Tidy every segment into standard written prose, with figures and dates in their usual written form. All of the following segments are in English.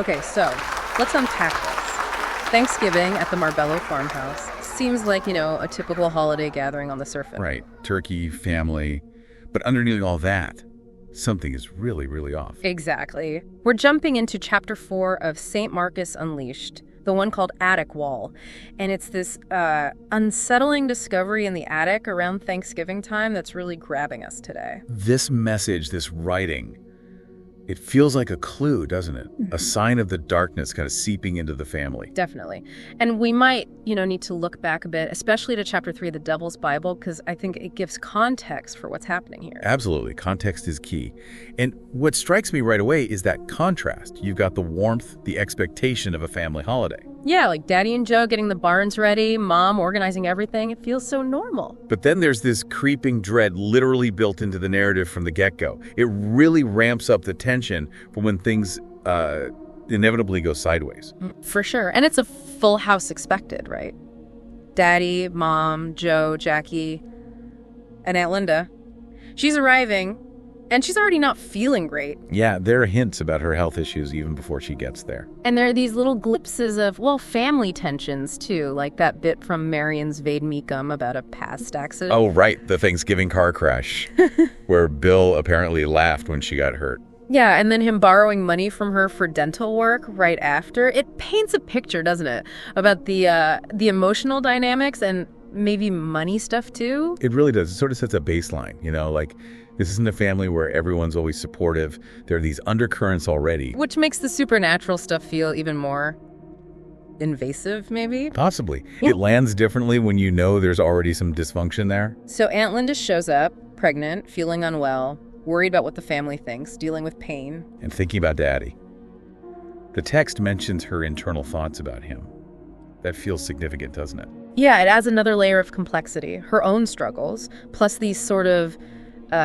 Okay, so let's unpack this. Thanksgiving at the Marbello farmhouse seems like, a typical holiday gathering on the surface. Right. Turkey, family. But underneath all that, something is really, really off. Exactly. We're jumping into chapter 4 of Saint Markus Unleashed, the one called Attic Wall. And it's this unsettling discovery in the attic around Thanksgiving time that's really grabbing us today. This message, this writing, it feels like a clue, doesn't it? A sign of the darkness kind of seeping into the family. Definitely. And we might, need to look back a bit, especially to chapter 3 of the Devil's Bible, because I think it gives context for what's happening here. Absolutely. Context is key. And what strikes me right away is that contrast. You've got the warmth, the expectation of a family holiday. Yeah, like Daddy and Joe getting the barns ready, Mom organizing everything. It feels so normal. But then there's this creeping dread literally built into the narrative from the get-go. It really ramps up the tension for when things inevitably go sideways. For sure. And it's a full house expected, right? Daddy, Mom, Joe, Jackie, and Aunt Linda. She's arriving, and she's already not feeling great. Yeah, there are hints about her health issues even before she gets there. And there are these little glimpses of, family tensions, too, like that bit from Marion's Vade Mecum about a past accident. Oh, right, the Thanksgiving car crash, where Bill apparently laughed when she got hurt. Yeah, and then him borrowing money from her for dental work right after. It paints a picture, doesn't it, about the emotional dynamics and maybe money stuff, too? It really does. It sort of sets a baseline, like this isn't a family where everyone's always supportive. There are these undercurrents already. Which makes the supernatural stuff feel even more invasive, maybe? Possibly. Yeah. It lands differently when you know there's already some dysfunction there. So Aunt Linda shows up, pregnant, feeling unwell, worried about what the family thinks, dealing with pain. And thinking about Daddy. The text mentions her internal thoughts about him. That feels significant, doesn't it? Yeah, it adds another layer of complexity. Her own struggles, plus these sort of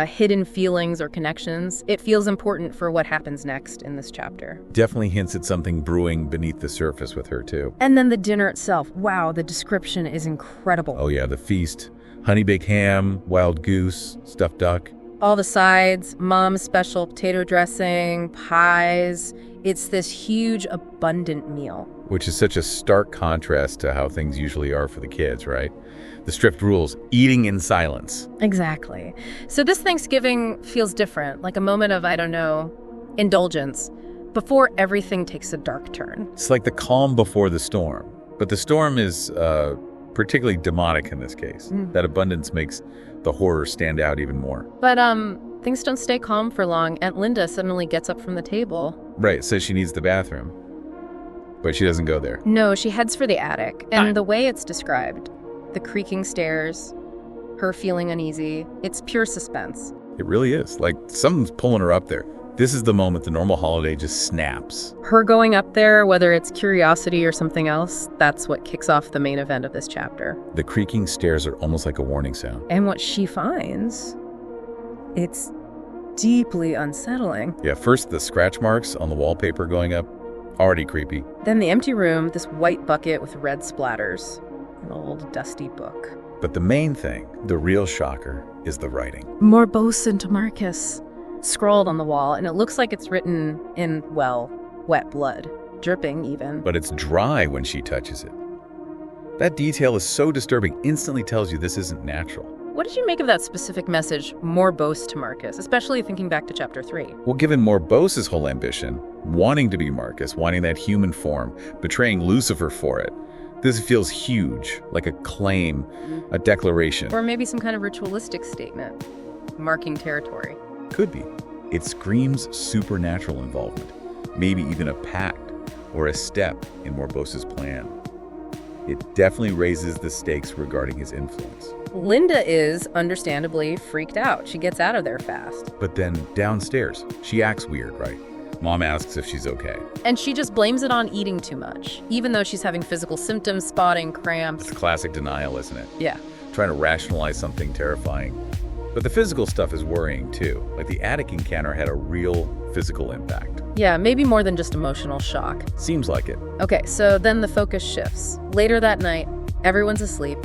hidden feelings or connections. It feels important for what happens next in this chapter. Definitely hints at something brewing beneath the surface with her, too. And then the dinner itself. Wow, the description is incredible. Oh, yeah, the feast. Honey-baked ham, wild goose, stuffed duck. All the sides, Mom's special potato dressing, pies. It's this huge, abundant meal. Which is such a stark contrast to how things usually are for the kids, right? The strict rules, eating in silence. Exactly. So this Thanksgiving feels different, like a moment of, indulgence, before everything takes a dark turn. It's like the calm before the storm. But the storm is particularly demonic in this case. That abundance makes the horror stand out even more. But things don't stay calm for long. Aunt Linda suddenly gets up from the table. Right, says she needs the bathroom. But she doesn't go there. No, she heads for the attic. And the way it's described, the creaking stairs, her feeling uneasy, it's pure suspense. It really is. Like something's pulling her up there. This is the moment the normal holiday just snaps. Her going up there, whether it's curiosity or something else, that's what kicks off the main event of this chapter. The creaking stairs are almost like a warning sound. And what she finds, it's deeply unsettling. Yeah, first the scratch marks on the wallpaper going up, already creepy. Then the empty room, this white bucket with red splatters, an old dusty book. But the main thing, the real shocker, is the writing. Morbos Saint Markus, scrawled on the wall, and it looks like it's written in, wet blood, dripping even. But it's dry when she touches it. That detail is so disturbing, instantly tells you this isn't natural. What did you make of that specific message, morbos to Markus, especially thinking back to chapter 3? Well, given Morbos's whole ambition, wanting to be Markus, wanting that human form, betraying Lucifer for it, this feels huge, like a claim, a declaration. Or maybe some kind of ritualistic statement, marking territory. Could be. It screams supernatural involvement, maybe even a pact or a step in Morbos's plan. It definitely raises the stakes regarding his influence. Linda is, understandably, freaked out. She gets out of there fast. But then downstairs, she acts weird, right? Mom asks if she's okay. And she just blames it on eating too much, even though she's having physical symptoms, spotting, cramps. It's classic denial, isn't it? Yeah. Trying to rationalize something terrifying. But the physical stuff is worrying, too. Like the attic encounter had a real physical impact. Yeah, maybe more than just emotional shock. Seems like it. Okay, so then the focus shifts. Later that night, everyone's asleep,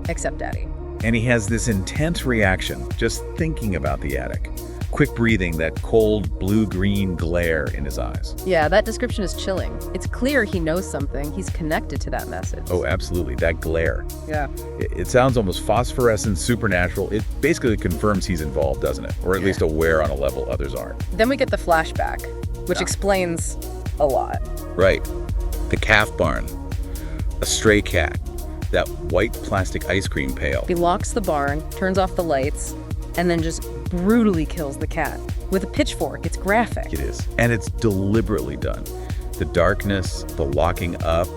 except Daddy. And he has this intense reaction just thinking about the attic. quick breathing, that cold blue-green glare in his eyes. Yeah, that description is chilling. It's clear he knows something. He's connected to that message. Oh, absolutely, that glare. Yeah. It sounds almost phosphorescent, supernatural. It basically confirms he's involved, doesn't it? Or at least aware on a level others aren't. Then we get the flashback, which explains a lot. Right. The calf barn. A stray cat. That white plastic ice cream pail. He locks the barn, turns off the lights, and then just brutally kills the cat. With a pitchfork. It's graphic. It is. And it's deliberately done. The darkness, the locking up,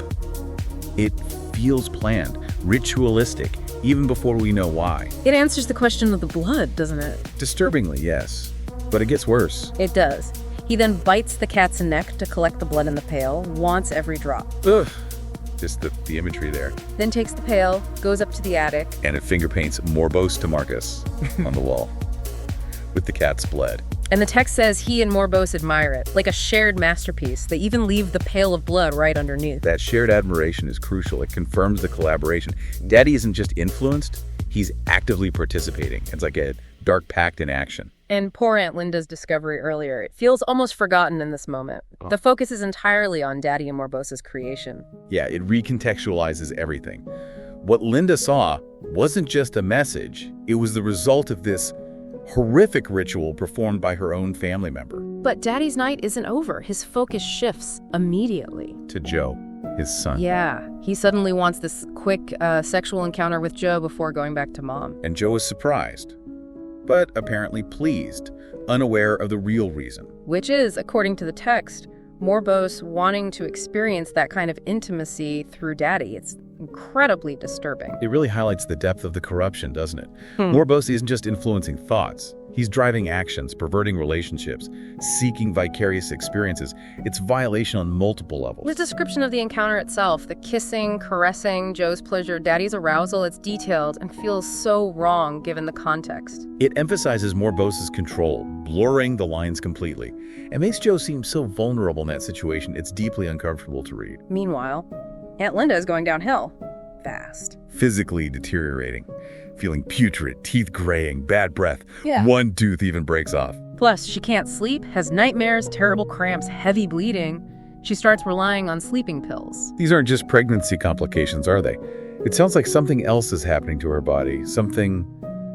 it feels planned, ritualistic, even before we know why. It answers the question of the blood, doesn't it? Disturbingly, yes. But it gets worse. It does. He then bites the cat's neck to collect the blood in the pail, wants every drop. Ugh. Just the imagery there. Then takes the pail, goes up to the attic. And it finger paints Morbos to Markus on the wall with the cat's blood. And the text says he and Morbos admire it, like a shared masterpiece. They even leave the pail of blood right underneath. That shared admiration is crucial. It confirms the collaboration. Daddy isn't just influenced, he's actively participating. It's like a dark pact in action. And poor Aunt Linda's discovery earlier, it feels almost forgotten in this moment. The focus is entirely on Daddy and Morbos's creation. Yeah, it recontextualizes everything. What Linda saw wasn't just a message, it was the result of this horrific ritual performed by her own family member. But Daddy's night isn't over. His focus shifts immediately. To Joe, his son. Yeah, he suddenly wants this quick sexual encounter with Joe before going back to Mom. And Joe is surprised, but apparently pleased, unaware of the real reason. Which is, according to the text, Morbos wanting to experience that kind of intimacy through Daddy. It's incredibly disturbing. It really highlights the depth of the corruption, doesn't it? Morbos isn't just influencing thoughts. He's driving actions, perverting relationships, seeking vicarious experiences. It's violation on multiple levels. The description of the encounter itself, the kissing, caressing, Joe's pleasure, Daddy's arousal, it's detailed and feels so wrong given the context. It emphasizes Morbos's control, blurring the lines completely. It makes Joe seem so vulnerable in that situation, it's deeply uncomfortable to read. Meanwhile, Aunt Linda is going downhill. Fast. Physically deteriorating, feeling putrid, teeth graying, bad breath. Yeah. One tooth even breaks off. Plus, she can't sleep, has nightmares, terrible cramps, heavy bleeding. She starts relying on sleeping pills. These aren't just pregnancy complications, are they? It sounds like something else is happening to her body, something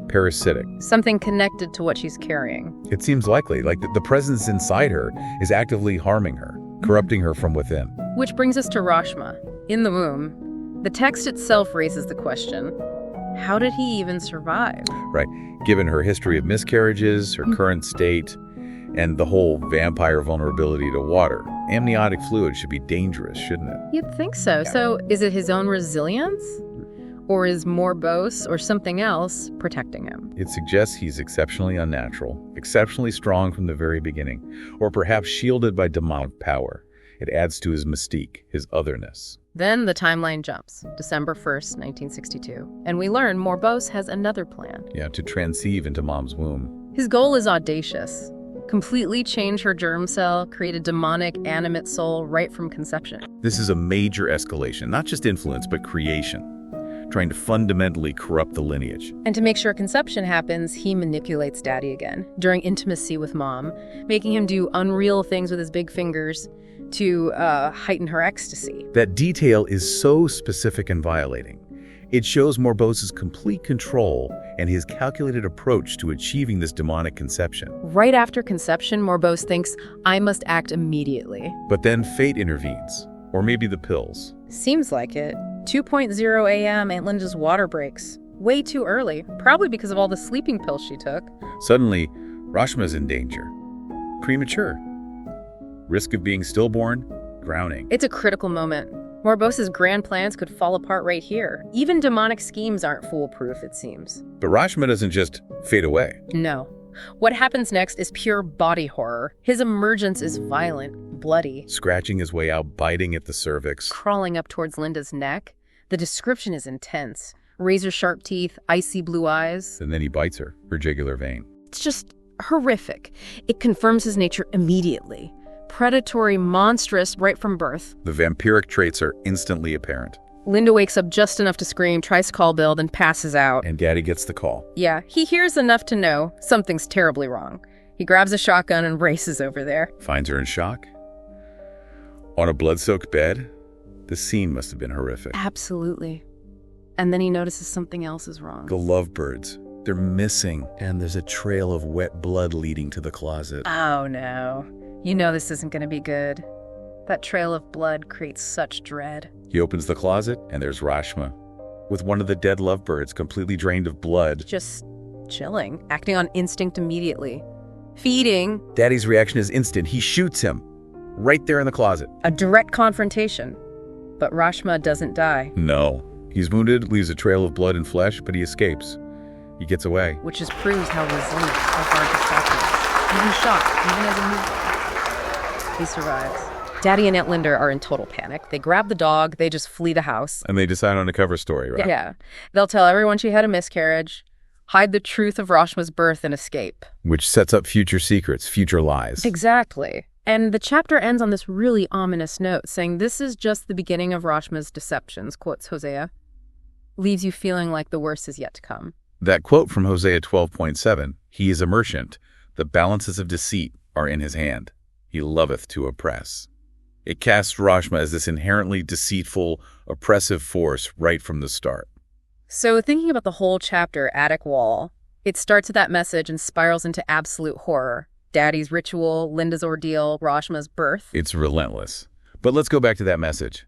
parasitic. Something connected to what she's carrying. It seems likely, like the presence inside her is actively harming her, corrupting her from within. Which brings us to Rashma, in the womb. The text itself raises the question, how did he even survive? Right. Given her history of miscarriages, her current state, and the whole vampire vulnerability to water, amniotic fluid should be dangerous, shouldn't it? You'd think so. Yeah. So is it his own resilience? Or is Morbos or something else protecting him? It suggests he's exceptionally unnatural, exceptionally strong from the very beginning, or perhaps shielded by demonic power. It adds to his mystique, his otherness. Then the timeline jumps, December 1st, 1962, and we learn Morbos has another plan. Yeah, to transceive into Mom's womb. His goal is audacious. Completely change her germ cell, create a demonic, animate soul right from conception. This is a major escalation, not just influence, but creation, trying to fundamentally corrupt the lineage. And to make sure conception happens, he manipulates Daddy again, during intimacy with Mom, making him do unreal things with his big fingers to heighten her ecstasy. That detail is so specific and violating. It shows Morbos's complete control and his calculated approach to achieving this demonic conception. Right after conception, Morbos thinks, I must act immediately. But then fate intervenes, or maybe the pills. Seems like it. 2:0 a.m., Aunt Linda's water breaks. Way too early, probably because of all the sleeping pills she took. Suddenly, Rashma's in danger. Premature. Risk of being stillborn, drowning. It's a critical moment. Morbos's grand plans could fall apart right here. Even demonic schemes aren't foolproof, it seems. But Rashma doesn't just fade away. No. What happens next is pure body horror. His emergence is violent, bloody. Scratching his way out, biting at the cervix. Crawling up towards Linda's neck. The description is intense. Razor-sharp teeth, icy blue eyes. And then he bites her jugular vein. It's just horrific. It confirms his nature immediately. Predatory, monstrous, right from birth. The vampiric traits are instantly apparent. Linda wakes up just enough to scream, tries to call Bill, then passes out. And Daddy gets the call. Yeah, he hears enough to know something's terribly wrong. He grabs a shotgun and races over there. Finds her in shock. On a blood-soaked bed? The scene must have been horrific. Absolutely. And then he notices something else is wrong. The lovebirds. They're missing, and there's a trail of wet blood leading to the closet. Oh, no. You know this isn't going to be good. That trail of blood creates such dread. He opens the closet, and there's Rashma, with one of the dead lovebirds completely drained of blood. Just chilling, acting on instinct immediately. Feeding. Daddy's reaction is instant. He shoots him, right there in the closet. A direct confrontation. But Rashma doesn't die. No. He's wounded, leaves a trail of blood and flesh, but he escapes. He gets away. Which just proves how resilient, how hard to stop him. Even shot, even as a newborn. He survives. Daddy and Aunt Linda are in total panic. They grab the dog, they just flee the house. And they decide on a cover story, right? Yeah. They'll tell everyone she had a miscarriage, hide the truth of Rashma's birth, and escape. Which sets up future secrets, future lies. Exactly. And the chapter ends on this really ominous note, saying this is just the beginning of Rashma's deceptions, quotes Hosea. Leaves you feeling like the worst is yet to come. That quote from Hosea 12:7, he is a merchant. The balances of deceit are in his hand. He loveth to oppress. It casts Rashma as this inherently deceitful, oppressive force right from the start. So thinking about the whole chapter, Attic Wall, it starts with that message and spirals into absolute horror. Daddy's ritual, Linda's ordeal, Rashma's birth. It's relentless. But let's go back to that message.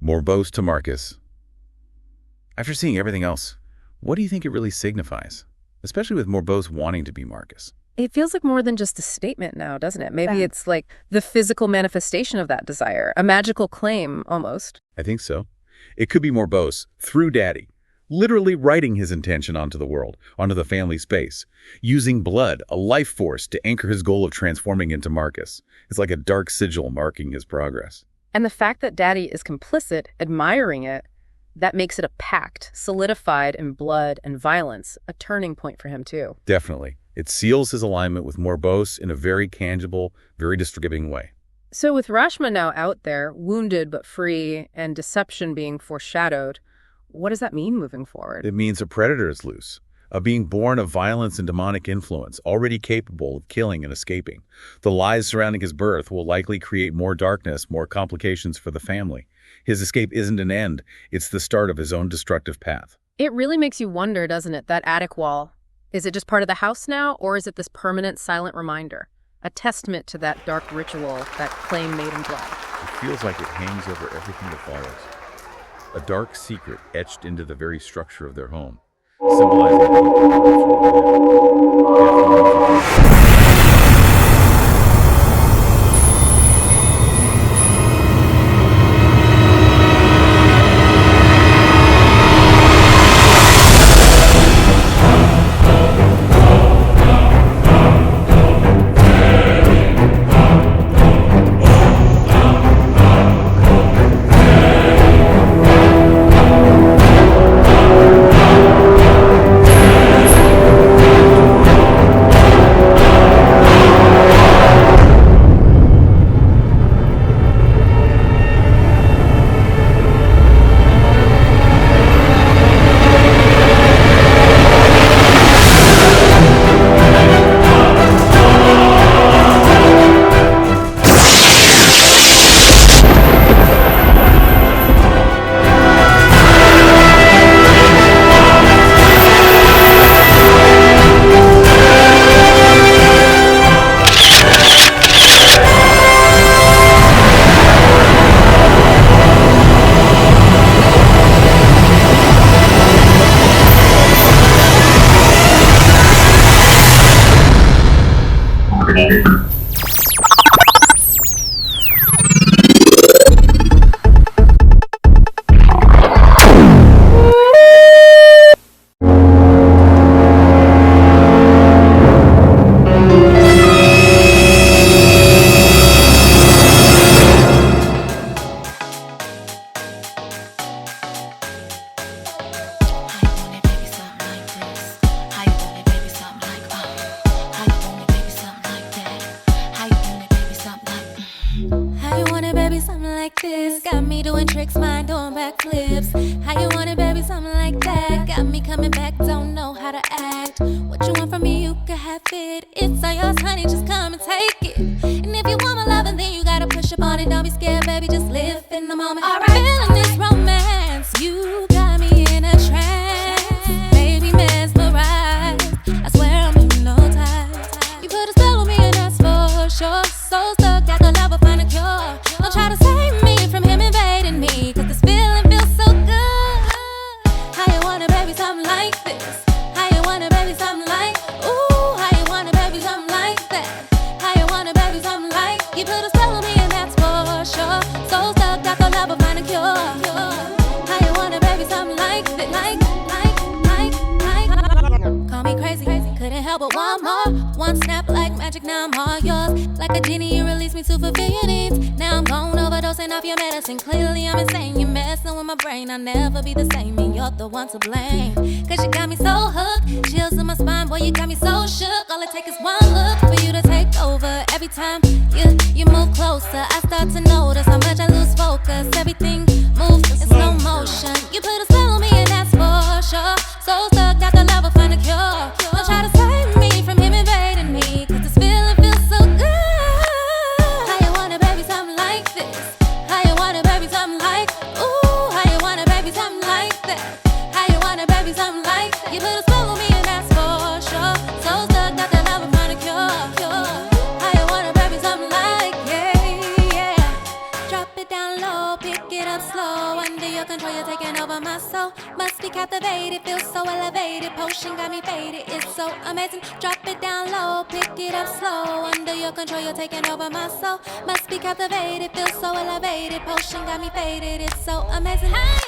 Morbos to Markus. After seeing everything else, what do you think it really signifies? Especially with Morbos wanting to be Markus. It feels like more than just a statement now, doesn't it? Maybe it's like the physical manifestation of that desire, a magical claim almost. I think so. It could be Morbos, through Daddy, literally writing his intention onto the world, onto the family space, using blood, a life force, to anchor his goal of transforming into Markus. It's like a dark sigil marking his progress. And the fact that Daddy is complicit, admiring it, that makes it a pact, solidified in blood and violence, a turning point for him too. Definitely. It seals his alignment with Morbos in a very tangible, very disturbing way. So with Rashma now out there, wounded but free, and deception being foreshadowed, what does that mean moving forward? It means a predator is loose, a being born of violence and demonic influence, already capable of killing and escaping. The lies surrounding his birth will likely create more darkness, more complications for the family. His escape isn't an end, it's the start of his own destructive path. It really makes you wonder, doesn't it, that attic wall? Is it just part of the house now, or is it this permanent silent reminder? A testament to that dark ritual, that claim made in blood. It feels like it hangs over everything that follows. A dark secret etched into the very structure of their home, symbolizing like this. Got me doing tricks, mind doing backflips. How you want it, baby? Something like that. Got me coming back, don't know how to act. What you want from me, you can have. that fit. It's all yours, honey, just come and take it. And if you want my loving, then you gotta push up on it. Don't be scared, baby, just live in the moment. Alright, feeling this romance, you got me in a trance, baby, mesmerized. I swear I'm hypnotized. You put a spell on me and that's for sure. So stuck that the love will find a cure. Don't try to save me from him invading me, 'cause this feeling feels so good. How you want it, baby, something like this? How you want it, baby, something like, ooh, how you want it, baby, something like that? How you want it, baby, something like, you put a spell on me and that's for sure. So stuck that the love will find a cure. How you want it, baby, something like this? Like. Call me crazy, couldn't help but want more. One snap like magic, now I'm all yours. Like a genie, you release me to fulfill your needs. Now I'm gone overdosing off your medicine. Clearly I'm insane, you're messing with my brain. I'll never be the same, and you're the one to blame. 'Cause you got me so hooked, chills in my spine, boy, you got me so shook. All it takes is one look for you to take over. Every time you move closer, I start to notice how much I lose focus. Everything moves in slow motion. You put a spell on me and that's for sure. So stuck that the love will find a cure. Don't try to save me from him invading me, 'cause this feeling feels so good. How you want it, baby, something like this? How you want it, baby, something like, ooh, how you want it, baby, something like that? How you want it, baby, something like, you put a spell on me and that's for sure. So stuck that the love will find a cure. How you want it, baby, something like, yeah. Drop it down low, pick it up slow. Under your control, you're taking over my soul. Must be captivated, feel so elevated. Potion got me faded, it's so amazing. Drop it down low, pick it up slow. Under your control, you're taking over my soul. Must be captivated, feel so elevated. Potion got me faded, it's so amazing. Hey!